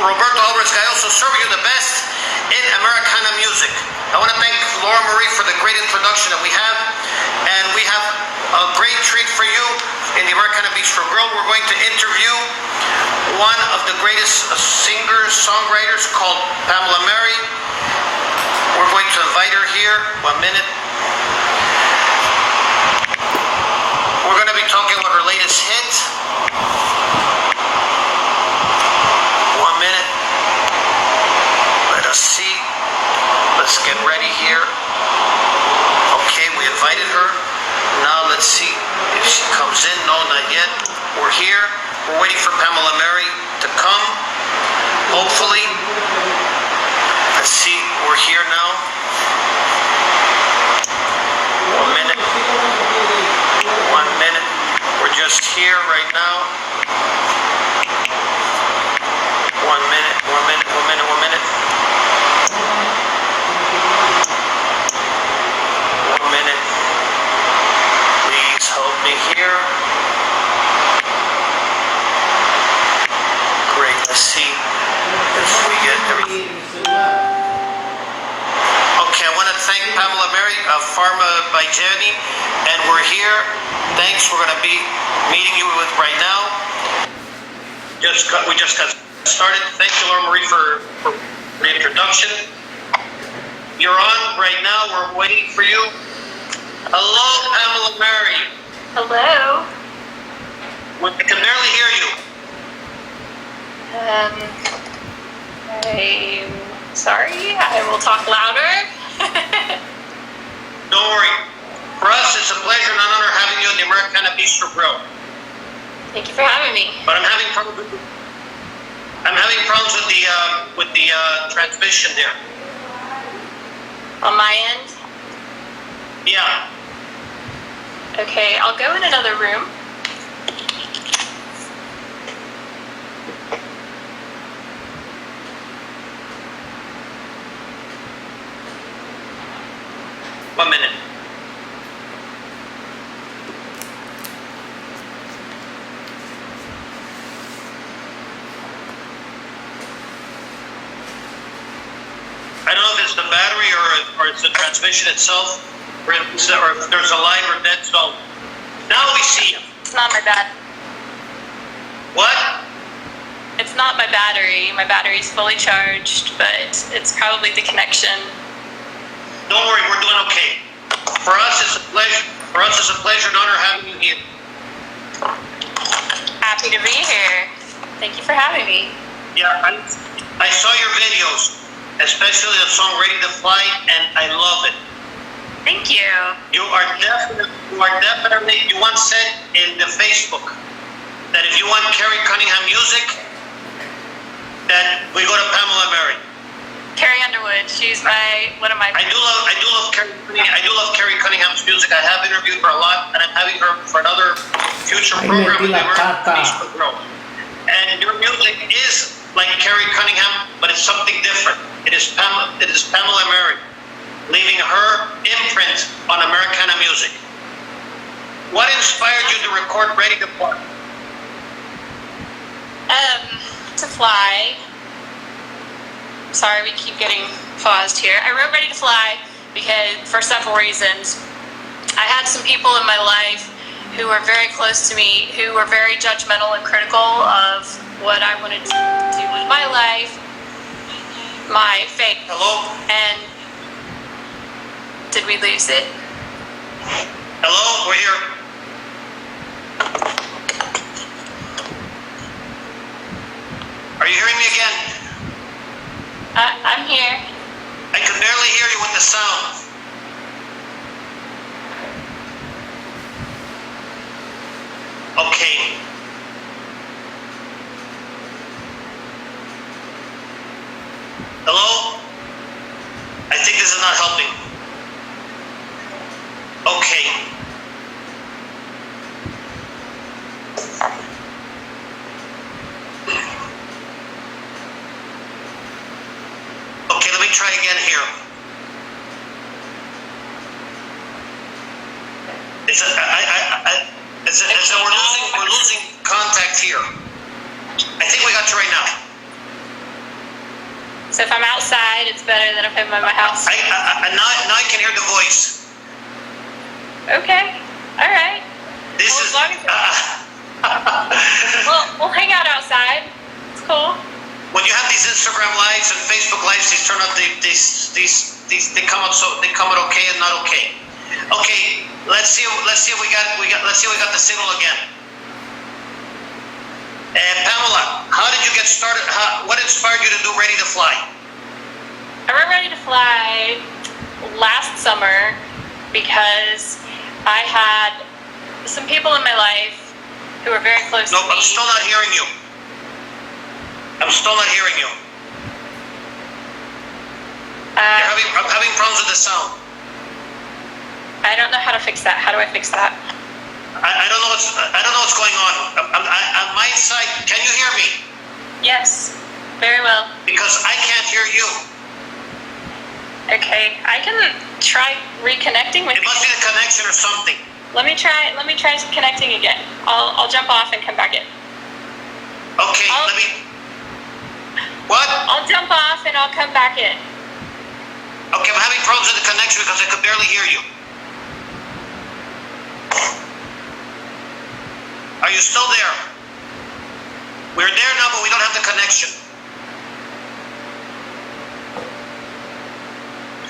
Roberto Alvarez-Galloso, serving you the best in Americana music. I want to thank Laura Marie for the great introduction that we have, and we have a great treat for you in the Americana Bistro Grill. We're going to interview one of the greatest singer-songwriters called Pamela Mary. We're going to invite her here. 1 minute. We're going to be talking about her latest hit. 1 minute. Let us see. Let's get ready here. Okay, we invited her. Now let's see if she comes in. No, not yet. We're here. We're waiting for Pamela Mary to come. Hopefully. Let's see. We're here now. 1 minute. 1 minute. We're just here right now. 1 minute. 1 minute. 1 minute. 1 minute. 1 minute. Please help me here. Great. Let's see if we get everything. Okay, I want to thank Pamela Mary of Farm by Jenny, and we're here. Thanks. We're going to be meeting you with right now. We just got started. Thank you, Laura Marie, for the introduction. You're on right now. We're waiting for you. Hello, Pamela Mary. Hello. I can barely hear you. I'm sorry. I will talk louder. Don't worry. For us, it's a pleasure and an honor having you in the Americana Bistro Grill. Thank you for having me. But I'm having problems with the transmission there. On my end? Yeah. Okay, I'll go in another room. One minute. I don't know if it's the battery or it's the transmission itself, or if there's a light or dead zone. Now we see you. It's not my What? It's not my battery. My battery is fully charged, but it's probably the connection. Don't worry, we're doing okay. For us, it's a pleasure. For us, it's a pleasure and honor having you here. Happy to be here. Thank you for having me. Yeah, I saw your videos, especially the song "Ready to Fly," and I love it. Thank you. You once said in the Facebook that if you want Carrie Cunningham music, that we go to Pamela Mary. Carrie Underwood. She's one of my. I do love Carrie Cunningham's music. I have interviewed her a lot, and I'm having her for another future program with the American Bistro Grill. And your music is like Carrie Cunningham, but it's something different. It is Pamela Mary, leaving her imprint on Americana music. What inspired you to record "Ready to Fly"? To fly. Sorry, we keep getting paused here. I wrote "Ready to Fly" because for several reasons. I had some people in my life who were very close to me, who were very judgmental and critical of what I wanted to do with my life, my faith. Hello? And did we lose it? Hello? We're here. Are you hearing me again? I'm here. I can barely hear you with the sound. Okay. Hello? I think this is not helping. Okay. Okay, let me try again here. We're losing contact here. I think we got you right now. So if I'm outside, it's better than if I'm in my house. Now I can hear the voice. Okay. All right. This Well, is. as long as we'll hang out outside. It's cool. When you have these Instagram lives and Facebook lives, these turn out they come out okay and not okay. Okay, let's see if we got the signal again. Pamela, how did you get started? What inspired you to do Ready to Fly? I wrote Ready to Fly last summer because I had some people in my life who were very close to me. No, I'm still not hearing you. I'm having problems with the sound. I don't know how to fix that. How do I fix that? I don't know what's going on. On my side, can you hear me? Yes, very well. Because I can't hear you. Okay, I can try reconnecting with It must be the connection or something. Let me try connecting again. I'll jump off and come back in. Okay, What? I'll jump off and I'll come back in. Okay, I'm having problems with the connection because I could barely hear you. Are you still there? We're there now, but we don't have the connection.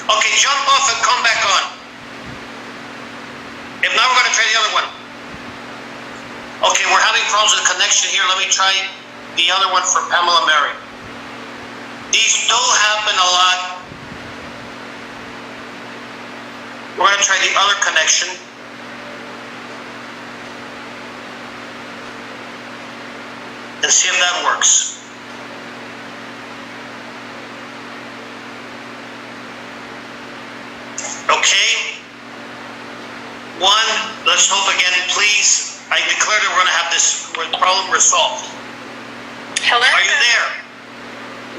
Okay, jump off and come back on. If not, we're going to try the other one. Okay, we're having problems with the connection here. Let me try the other one for Pamela Mary. These do happen a lot. We're going to try the other connection. And see if that works. Okay. One, let's hope again, please. I declare that we're going to have this problem resolved. Hello? Are you there?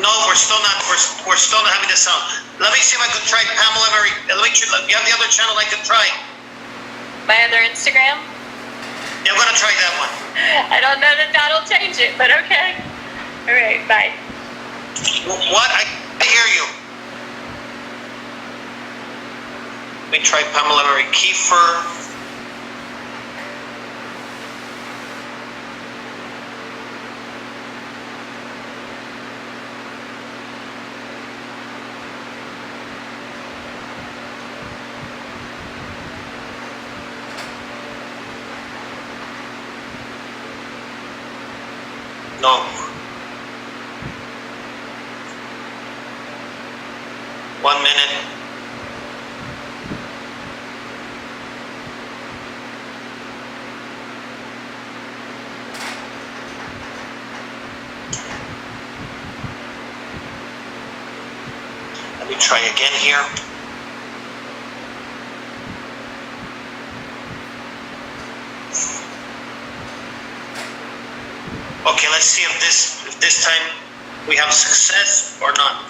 No, we're still not having the sound. Let me see if I could try Pamela Mary. You have the other channel I can try. My other Instagram? Yeah, I'm going to try that one. I don't know that that'll change it, but okay. All right, bye. What? I hear you. Let me try Pamela Mary Kiefer. No. 1 minute. Let me try again here. Okay, let's see if this time we have success or not.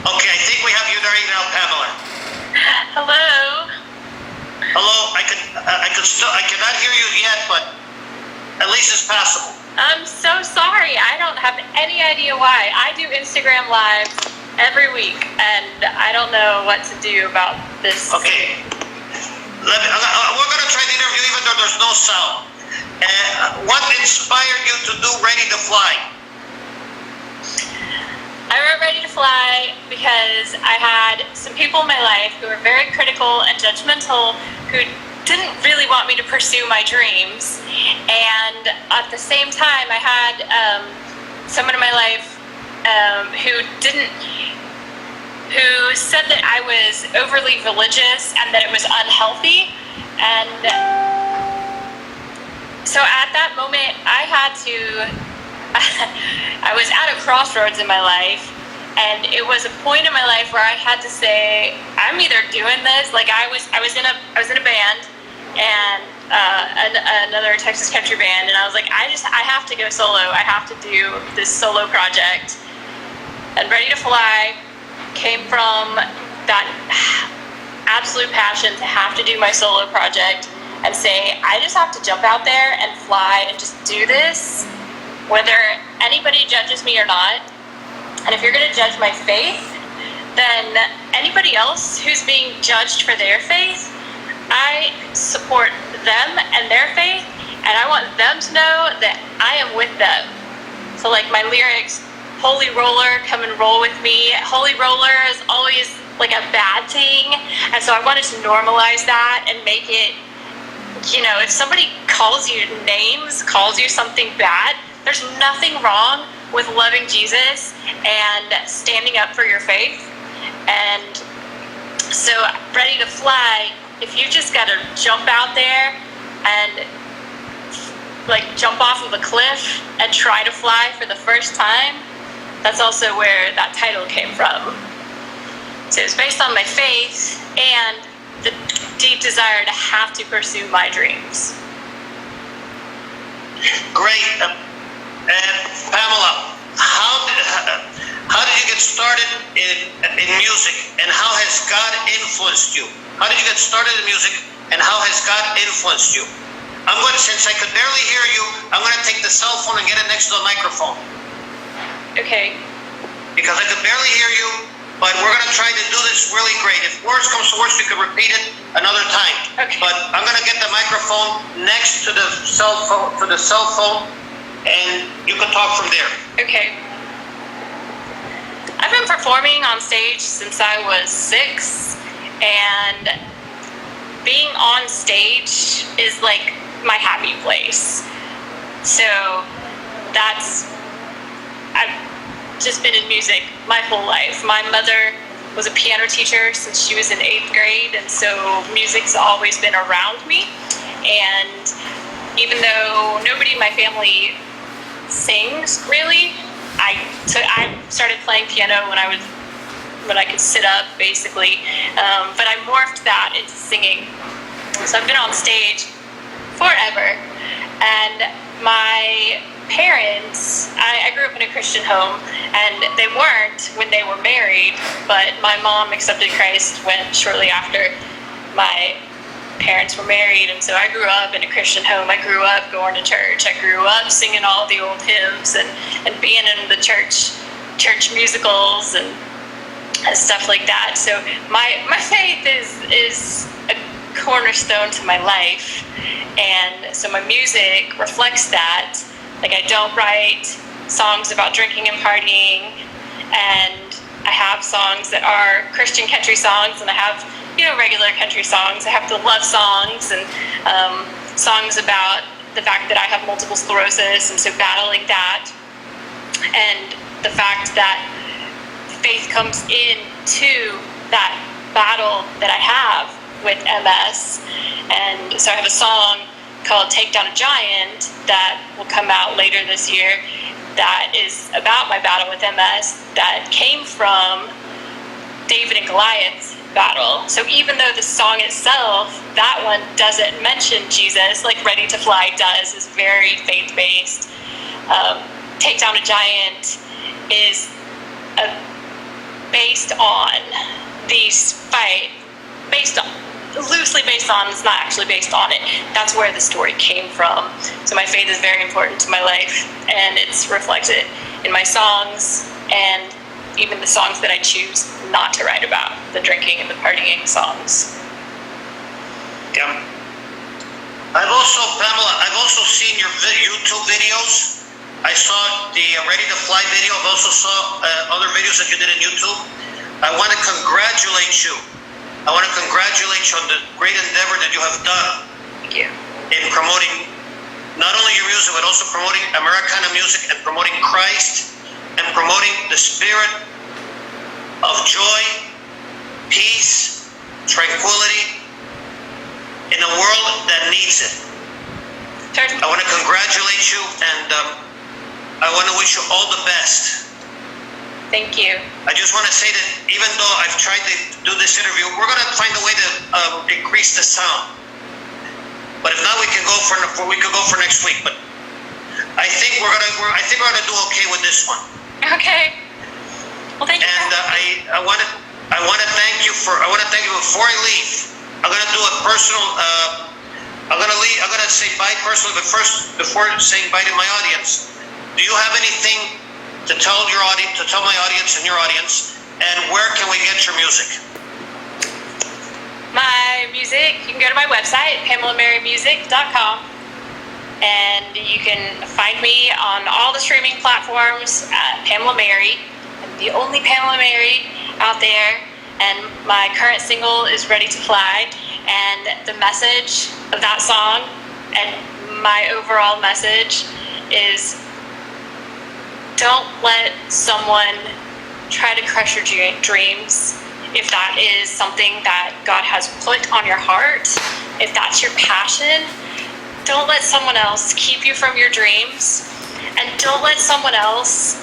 Okay, I think we have you there now, Pamela. Hello? Hello, I cannot hear you yet, but at least it's passable. I'm so sorry. I don't have any idea why. I do Instagram lives every week, and I don't know what to do about this. Okay. We're going to try the interview even though there's no sound. What inspired you to do Ready to Fly? I wrote Ready to Fly because I had some people in my life who were very critical and judgmental who didn't really want me to pursue my dreams. And at the same time, I had someone in my life who said that I was overly religious and that it was unhealthy. And so at that moment, I was at a crossroads in my life, and it was a point in my life where I had to say, I'm either doing this, like I was in a band, and another Texas country band, and I was like, I have to go solo. I have to do this solo project. And Ready to Fly came from that absolute passion to have to do my solo project and say, I just have to jump out there and fly and just do this, whether anybody judges me or not. And if you're going to judge my faith, then anybody else who's being judged for their faith, I support them and their faith, and I want them to know that I am with them. So like my lyrics, holy roller, come and roll with me. Holy roller is always like a bad thing, and so I wanted to normalize that and make it, if somebody calls you names, calls you something bad, there's nothing wrong with loving Jesus and standing up for your faith. And so Ready to Fly, if you just got to jump out there and like jump off of a cliff and try to fly for the first time, that's also where that title came from. So it's based on my faith and the deep desire to have to pursue my dreams. Great. And Pamela, how did you get started in music, and how has God influenced you? How did you get started in music, and how has God influenced you? Since I could barely hear you, I'm going to take the cell phone and get it next to the microphone. Okay. Because I could barely hear you, but we're going to try to do this really great. If worse comes to worse, we could repeat it another time. Okay. But I'm going to get the microphone next to the cell phone, and you can talk from there. Okay. I've been performing on stage since I was 6, and being on stage is like my happy place. So I've just been in music my whole life. My mother was a piano teacher since she was in 8th grade, and so music's always been around me. And even though nobody in my family sings really, I started playing piano when I could sit up, basically. But I morphed that into singing. So I've been on stage forever. And my parents, I grew up in a Christian home, and they weren't when they were married, but my mom accepted Christ shortly after my parents were married, and so I grew up in a Christian home. I grew up going to church. I grew up singing all the old hymns and being in the church musicals and stuff like that. So my faith is a cornerstone to my life, and so my music reflects that. Like, I don't write songs about drinking and partying, and I have songs that are Christian country songs, and I have regular country songs. I have the love songs and songs about the fact that I have multiple sclerosis, and so battling that, and the fact that faith comes into that battle that I have with MS. And so I have a song called Take Down a Giant that will come out later this year that is about my battle with MS, that came from David and Goliath's battle. So even though the song itself, that one doesn't mention Jesus, like Ready to Fly does, is very faith-based. Take Down a Giant is based on these loosely based on, it's not actually based on it. That's where the story came from. So my faith is very important to my life, and it's reflected in my songs, and even the songs that I choose not to write about, the drinking and the partying songs. Yeah. Pamela, I've also seen your YouTube videos. I saw the Ready to Fly video. I've also saw other videos that you did on YouTube. I want to congratulate you. I want to congratulate you on the great endeavor that you have done. Thank you. In promoting not only your music, but also promoting Americana music and promoting Christ and promoting the spirit of joy, peace, tranquility in a world that needs it. I want to congratulate you, and I want to wish you all the best. Thank you. I just want to say that even though I've tried to do this interview, we're going to find a way to increase the sound. But if not, we could go for next week. But I think we're gonna do okay with this one. Okay. Well, thank you. And I want to thank you before I leave. I'm going to do a personal. I'm going to say bye personally, but first, before saying bye to my audience, do you have anything to tell your audience, to tell my audience and your audience, and where can we get your music? My music, you can go to my website, PamelaMaryMusic.com, and you can find me on all the streaming platforms at Pamela Mary. I'm the only Pamela Mary out there, and my current single is Ready to Fly, and the message of that song and my overall message is don't let someone try to crush your dreams. If that is something that God has put on your heart, if that's your passion, don't let someone else keep you from your dreams, and don't let someone else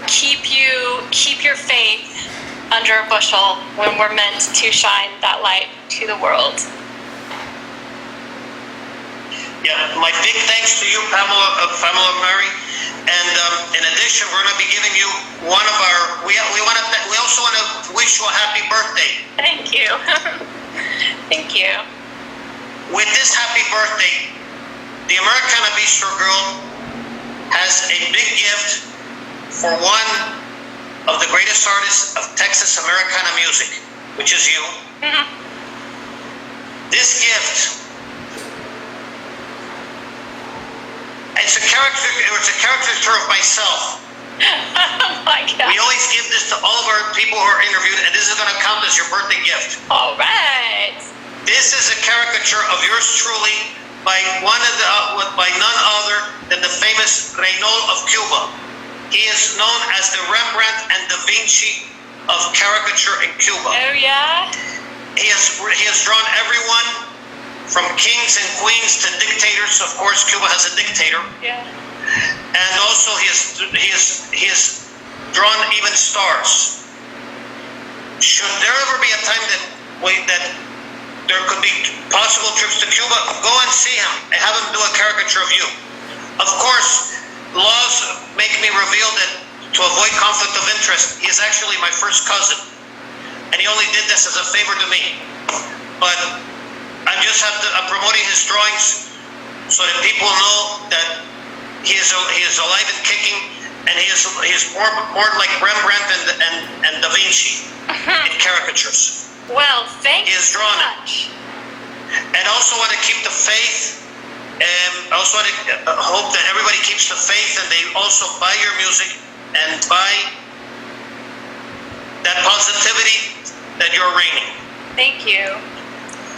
keep your faith under a bushel when we're meant to shine that light to the world. Yeah, my big thanks to you, Pamela Mary. And in addition, we're going to be giving you one of our. We also want to wish you a happy birthday. Thank you. Thank you. With this happy birthday, the Americana Bistro Grill has a big gift for one of the greatest artists of Texas Americana music, which is you. Mm-hmm. This gift. It's a caricature of myself. Oh my God. We always give this to all of our people who are interviewed, and this is going to count as your birthday gift. All right. This is a caricature of yours truly by by none other than the famous Reynold of Cuba. He is known as the Rembrandt and Da Vinci of caricature in Cuba. Oh yeah. He has drawn everyone from kings and queens to dictators. Of course, Cuba has a dictator. Yeah. And also he has drawn even stars. Should there ever be a time that there could be possible trips to Cuba, go and see him and have him do a caricature of you. Of course, laws make me reveal that to avoid conflict of interest, he is actually my first cousin. And he only did this as a favor to me. But I'm promoting his drawings so that people know that he is alive and kicking, and he is more like Rembrandt and Da Vinci in caricatures. Well, thank you so much. And also want to keep the faith, and also want to hope that everybody keeps the faith, and they also buy your music and buy that positivity that you're reigning. Thank you.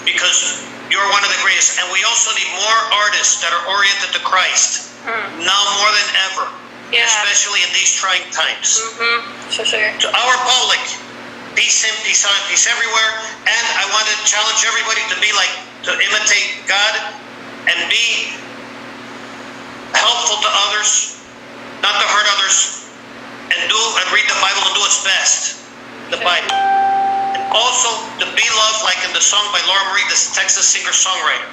Because you're one of the greatest. And we also need more artists that are oriented to Christ, now more than ever, especially in these trying times. For sure. To our public, peace in, peace out, peace everywhere. And I want to challenge everybody to imitate God and be helpful to others, not to hurt others, and read the Bible and do its best. The Bible. Also, to be loved, like in the song by Laura Marie, the Texas Singer-Songwriter.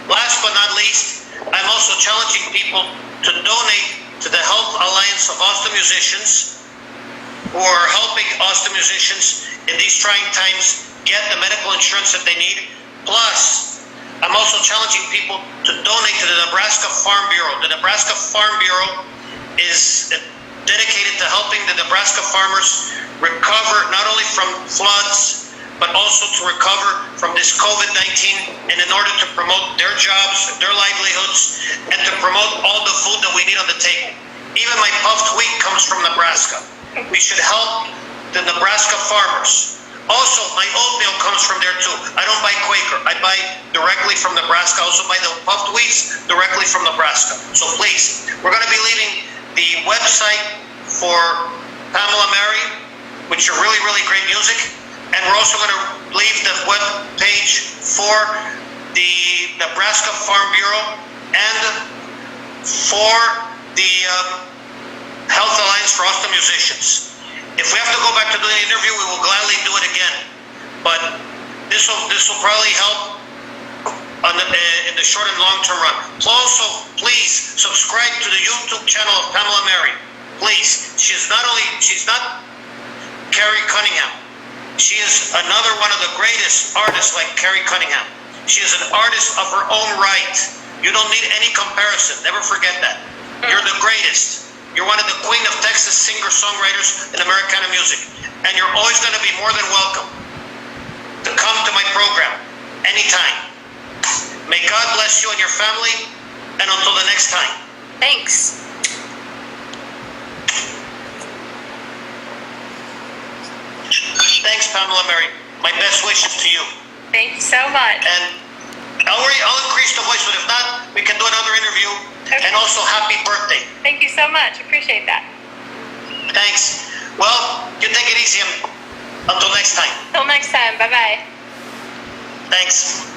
Last but not least, I'm also challenging people to donate to the Health Alliance of Austin Musicians, who are helping Austin musicians in these trying times get the medical insurance that they need. Plus, I'm also challenging people to donate to the Nebraska Farm Bureau. The Nebraska Farm Bureau is dedicated to helping the Nebraska farmers recover not only from floods, but also to recover from this COVID-19, and in order to promote their jobs, their livelihoods, and to promote all the food that we need on the table. Even my puffed wheat comes from Nebraska. We should help the Nebraska farmers. Also, my oatmeal comes from there too. I don't buy Quaker. I buy directly from Nebraska. I also buy the puffed wheats directly from Nebraska. So please, we're going to be leaving the website for Pamela Mary, which are really, really great music. And we're also going to leave the web page for the Nebraska Farm Bureau and for the Health Alliance for Austin Musicians. If we have to go back to doing an interview, we will gladly do it again. But this will probably help in the short and long-term run. Also, please subscribe to the YouTube channel of Pamela Mary. Please. She's not Carrie Cunningham. She is another one of the greatest artists like Carrie Cunningham. She is an artist of her own right. You don't need any comparison. Never forget that. You're the greatest. You're one of the queen of Texas singer-songwriters in Americana music, and you're always going to be more than welcome to come to my program anytime. May God bless you and your family, and until the next time. Thanks. Thanks, Pamela Mary. My best wishes to you. Thank you so much. And I'll increase the voice, but if not, we can do another interview. Okay. And also, happy birthday. Thank you so much. Appreciate that. Thanks. Well, you take it easy. Until next time. Till next time. Bye-bye. Thanks.